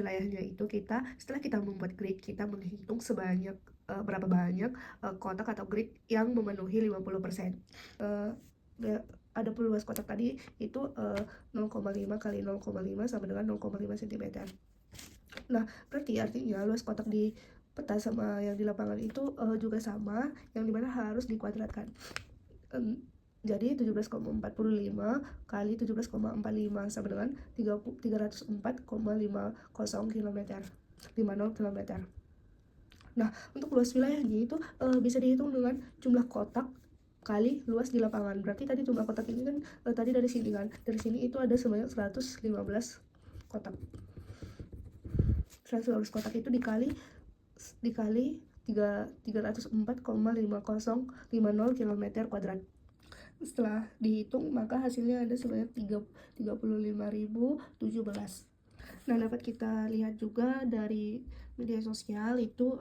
wilayahnya itu setelah kita membuat grid, kita menghitung sebanyak berapa banyak kotak atau grid yang memenuhi 50%. Ada luas kotak tadi itu 0,5 kali 0,5 sama dengan 0,5 cm. Nah, berarti artinya luas kotak di peta sama yang di lapangan itu juga sama, yang dimana harus dikuadratkan. Jadi 17,45 kali 17,45 sama dengan 304,50 km. 50 km. Nah, untuk luas wilayahnya itu bisa dihitung dengan jumlah kotak kali luas di lapangan. Berarti tadi jumlah kotak ini kan tadi dari sini kan. Dari sini itu ada sebanyak 115 kotak. 115 kotak itu dikali 304,50 km kuadrat. Setelah dihitung maka hasilnya ada sebanyak 35.017. Nah, dapat kita lihat juga dari media sosial itu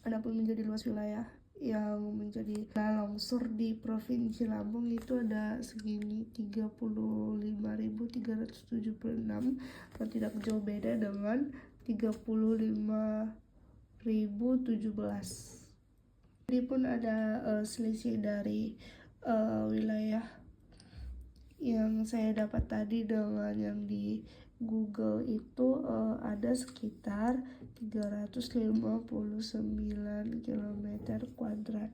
adapun menjadi luas wilayah yang menjadi longsor di Provinsi Lampung itu ada segini 35.376, dan tidak jauh beda dengan 35.017. Jadi pun ada selisih dari wilayah yang saya dapat tadi dengan yang di Google itu ada sekitar 359 km kuadrat.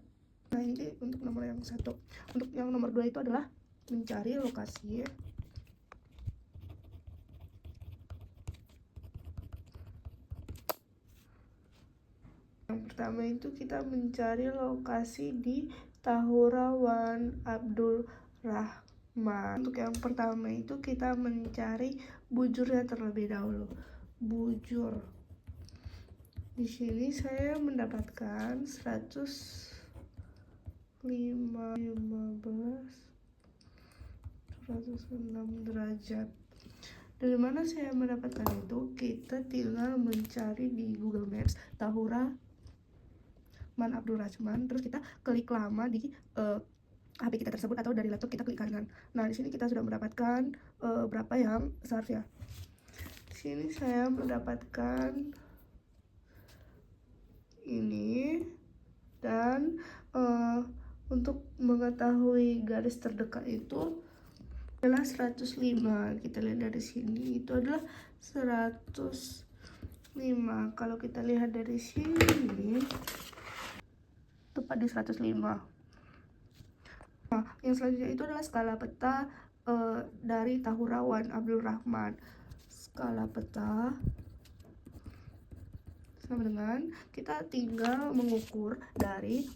Nah, ini untuk nomor yang satu. Untuk yang nomor 2 itu adalah mencari lokasi. Yang pertama itu kita mencari lokasi di Tahura Wan Abdul Rahman. Untuk yang pertama itu kita mencari bujurnya terlebih dahulu. Bujur. Di sini saya mendapatkan 106 derajat. Dari mana saya mendapatkan itu? Kita tinggal mencari di Google Maps Tahura Man Abdul Rahman, terus kita klik lama di HP kita tersebut atau dari laptop kita klik kanan. Nah, di sini kita sudah mendapatkan berapa yang seharusnya. Di sini saya mendapatkan ini, dan untuk mengetahui garis terdekat itu adalah 105. Kita lihat dari sini itu adalah 105. Kalau kita lihat dari sini tepat di 105. Nah, yang selanjutnya itu adalah skala peta dari Tahura Wan Abdul Rahman. Skala peta sama dengan kita tinggal mengukur dari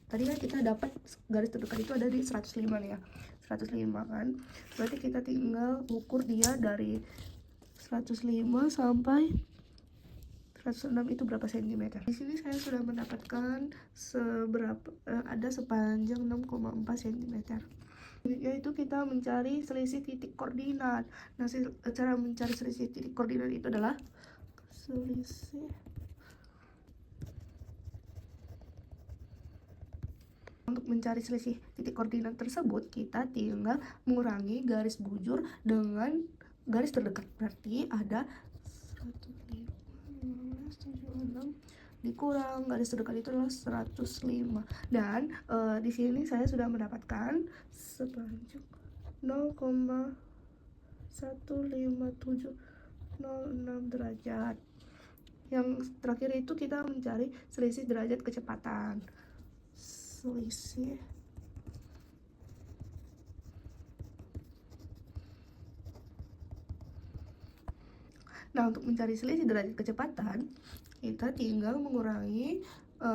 tadi kan kita dapat garis terdekat itu ada di 105 nih ya. 105 kan. Berarti kita tinggal ukur dia dari 105 sampai 106 itu berapa cm. Di sini saya sudah mendapatkan ada sepanjang 6,4 cm. Yaitu kita mencari selisih titik koordinat. Nah, cara mencari selisih titik koordinat itu adalah selisih. Untuk mencari selisih titik koordinat tersebut, kita tinggal mengurangi garis bujur dengan garis terdekat. Berarti ada 105,1576 dikurang garis terdekat itu adalah 105. Dan di sini saya sudah mendapatkan sepanjang 0,15706 derajat. Yang terakhir itu kita mencari selisih derajat kecepatan. Selisih Nah, untuk mencari selisih derajat kecepatan, kita tinggal mengurangi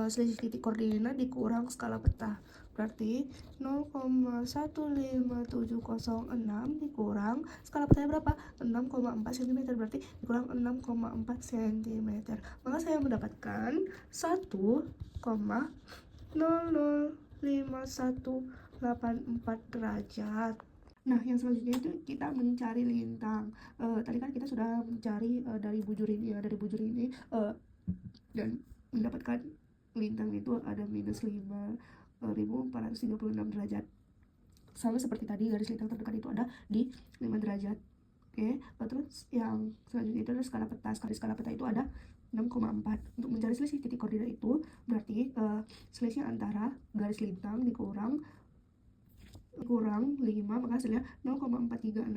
selisih titik koordinat dikurang skala peta. Berarti 0,15706 dikurang skala petanya berapa? 6,4 cm. Berarti dikurang 6,4 cm. Maka saya mendapatkan 1,005184 derajat. Nah, yang selanjutnya itu kita mencari lintang. Tadi kan kita sudah mencari dari bujur ini dan mendapatkan lintang itu ada minus 5.436 derajat. Sama seperti tadi, garis lintang terdekat itu ada di 5 derajat. Oke, terus yang selanjutnya itu adalah skala peta. Skala peta itu ada 6,4. Untuk mencari selisih titik koordinat itu berarti selisih antara garis lintang dikurang 5, maka hasilnya 0,4368.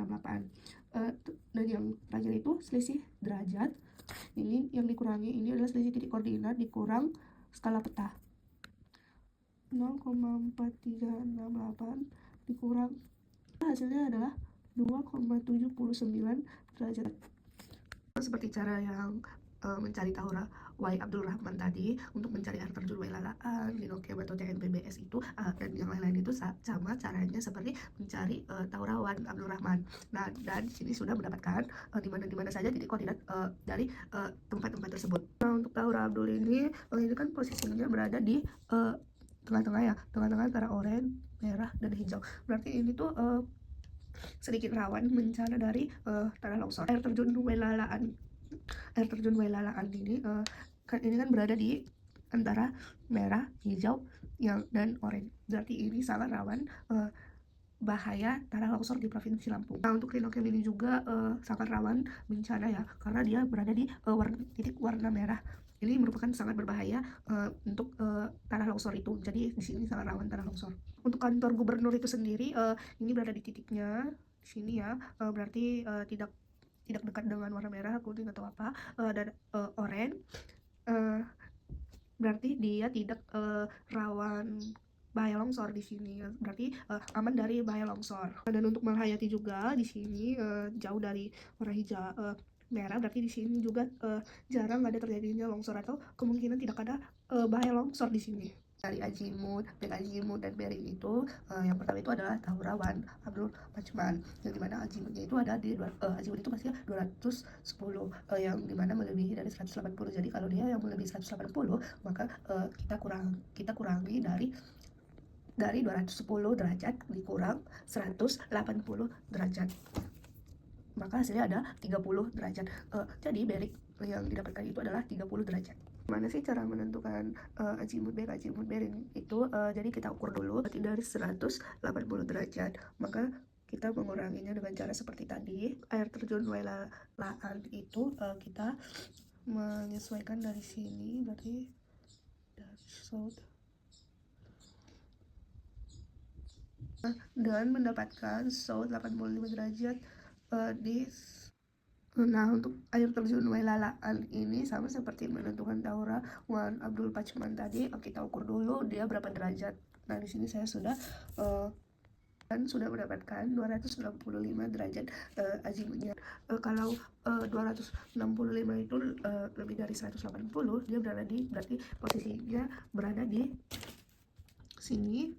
Dan yang terakhir itu selisih derajat. Ini yang dikurangi ini adalah selisih titik koordinat dikurang skala peta. 0,4368 dikurang, hasilnya adalah 2,79 derajat. Seperti cara yang mencari tahura Y Abdul Rahman tadi, untuk mencari air terjun Y Lalaan, Linokem atau TNPBS itu dan yang lain-lain itu sama caranya seperti mencari tahura Y Abdul Rahman. Nah, dan di sini sudah mendapatkan di mana saja titik koordinat dari tempat-tempat tersebut. Nah, untuk tahura Abdul ini kan posisinya berada di tengah-tengah ya, tengah-tengah antara oranye, merah, dan hijau. Berarti ini tuh sedikit rawan bencana dari tanah longsor. Air terjun Welalaan ini kan berada di antara merah, hijau, dan oranye. Berarti ini sangat rawan bahaya tanah longsor di Provinsi Lampung. Nah, untuk Linokem ini juga sangat rawan bencana ya, karena dia berada di titik warna merah. Ini merupakan sangat berbahaya untuk tanah longsor itu. Jadi di sini sangat rawan tanah longsor. Untuk kantor gubernur itu sendiri ini berada di titiknya di sini ya, berarti tidak dekat dengan warna merah, kuning atau apa, dan oranye. Berarti dia tidak rawan bahaya longsor di sini, berarti aman dari bahaya longsor. Dan untuk Malhayati juga di sini jauh dari warna hijau merah, berarti di sini juga jarang ada terjadinya longsor atau kemungkinan tidak ada bahaya longsor di sini. Dari Azimut, dan Berin itu yang pertama itu adalah tahura Y Abdul Pachman, yang dimana Azimutnya itu ada di Azimut itu masih 210, yang dimana melebihi dari 180. Jadi kalau dia yang melebihi 180, maka kita kurangi dari 210 derajat dikurang 180 derajat, maka hasilnya ada 30 derajat. Jadi Berik yang didapatkan itu adalah 30 derajat. Mana sih cara menentukan azimut Berin itu? Jadi kita ukur dulu dari 180 derajat, maka kita menguranginya dengan cara seperti tadi. Air terjun Welalaan itu kita menyesuaikan dari sini, berarti dari south, dan mendapatkan south 85 derajat di. Nah, untuk air terjun Welalaan ini sama seperti menentukan tahura Y Abdul Pachman tadi, kita ukur dulu dia berapa derajat. Nah, di sini saya sudah mendapatkan 265 derajat azimutnya. Kalau 265 itu lebih dari 180, dia berarti posisinya berada di sini.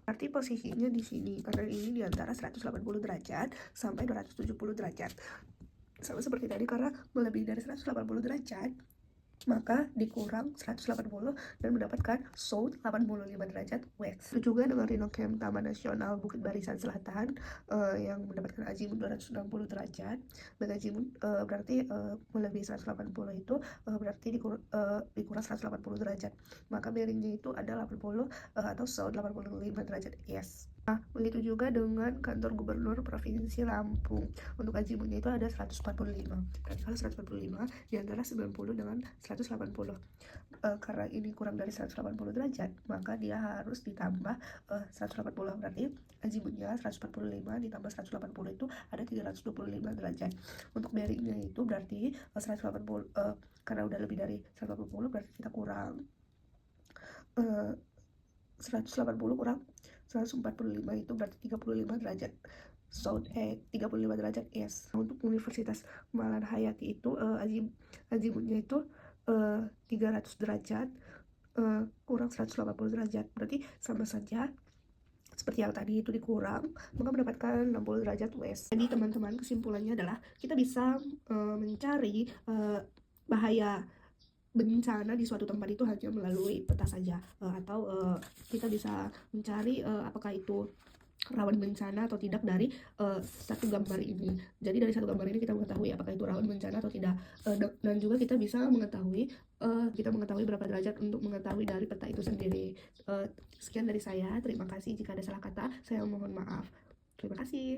Berarti posisinya di sini, karena ini di antara 180 derajat sampai 270 derajat. Sama seperti tadi, karena melebihi dari 180 derajat, maka dikurang 180 dan mendapatkan south 85 derajat west. Itu juga dengan Linokem Taman Nasional Bukit Barisan Selatan yang mendapatkan azimut 260 derajat. Dan azimut berarti melebihi 180 itu berarti dikurang 180 derajat, maka bearingnya itu ada 80 atau south 85 derajat yes. Nah, begitu juga dengan kantor gubernur Provinsi Lampung. Untuk azimutnya itu ada 145. Dan kalau 145 di antara 90 dengan 180. Karena ini kurang dari 180 derajat, maka dia harus ditambah 180. Berarti azimutnya 145 ditambah 180 itu ada 325 derajat. Untuk bearingnya itu berarti 180, karena udah lebih dari 180, berarti kita kurang 180 kurang 145 itu berarti 35 derajat south 35 derajat yes. Untuk Universitas Malhayati itu azimutnya itu 300 derajat kurang 180 derajat, berarti sama saja seperti yang tadi itu dikurang, maka mendapatkan 60 derajat west. Jadi teman-teman, kesimpulannya adalah kita bisa mencari bahaya bencana di suatu tempat itu hanya melalui peta saja, atau kita bisa mencari apakah itu rawan bencana atau tidak dari satu gambar ini. Jadi dari satu gambar ini kita mengetahui apakah itu rawan bencana atau tidak, dan juga kita bisa mengetahui berapa derajat untuk mengetahui dari peta itu sendiri. Sekian dari saya, terima kasih. Jika ada salah kata, saya mohon maaf. Terima kasih.